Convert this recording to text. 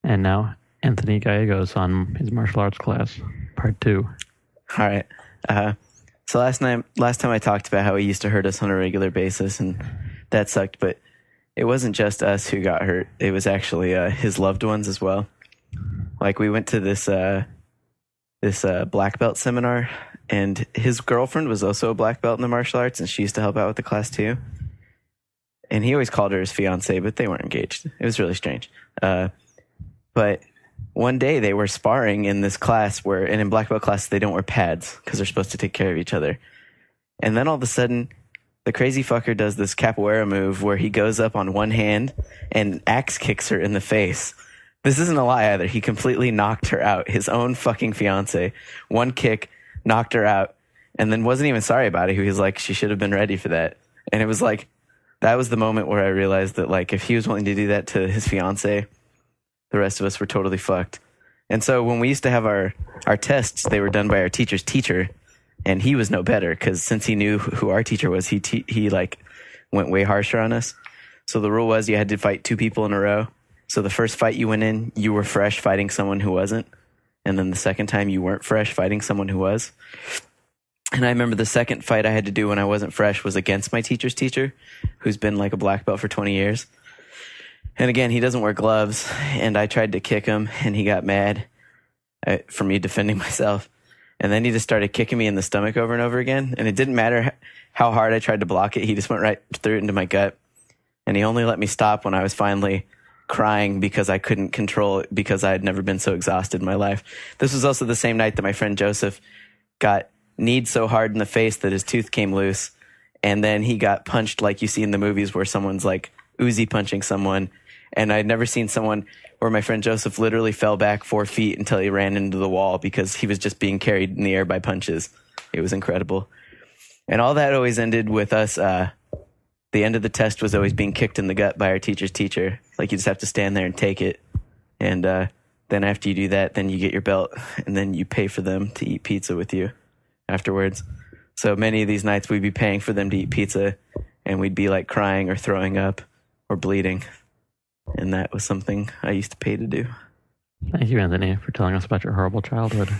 And now, Anthony Gallegos on his martial arts class, part 2. All right. So last time I talked about how he used to hurt us on a regular basis, and that sucked. But it wasn't just us who got hurt; it was actually his loved ones as well. Like, we went to this black belt seminar, and his girlfriend was also a black belt in the martial arts, and she used to help out with the class too. And he always called her his fiance, but they weren't engaged. It was really strange. But one day they were sparring in this class and in black belt class, they don't wear pads because they're supposed to take care of each other. And then all of a sudden, the crazy fucker does this capoeira move where he goes up on one hand and axe kicks her in the face. This isn't a lie either. He completely knocked her out. His own fucking fiance. One kick, knocked her out, and then wasn't even sorry about it. He was like, she should have been ready for that. And it was like, that was the moment where I realized that, like, if he was willing to do that to his fiance, the rest of us were totally fucked. And so when we used to have our tests, they were done by our teacher's teacher, and he was no better because since he knew who our teacher was, he like went way harsher on us. So the rule was you had to fight 2 people in a row. So the first fight you went in, you were fresh fighting someone who wasn't. And then the second time you weren't fresh fighting someone who was. And I remember the second fight I had to do when I wasn't fresh was against my teacher's teacher, who's been like a black belt for 20 years. And again, he doesn't wear gloves, and I tried to kick him, and he got mad for me defending myself. And then he just started kicking me in the stomach over and over again, and it didn't matter how hard I tried to block it. He just went right through it into my gut, and he only let me stop when I was finally crying because I couldn't control it because I had never been so exhausted in my life. This was also the same night that my friend Joseph got kneed so hard in the face that his tooth came loose, and then he got punched like you see in the movies where someone's like Uzi punching someone. And I'd never seen someone where my friend Joseph literally fell back 4 feet until he ran into the wall because he was just being carried in the air by punches. It was incredible. And all that always ended with us. The end of the test was always being kicked in the gut by our teacher's teacher. Like, you just have to stand there and take it. And then after you do that, then you get your belt, and then you pay for them to eat pizza with you afterwards. So many of these nights we'd be paying for them to eat pizza, and we'd be like crying or throwing up or bleeding. And that was something I used to pay to do. Thank you, Anthony, for telling us about your horrible childhood.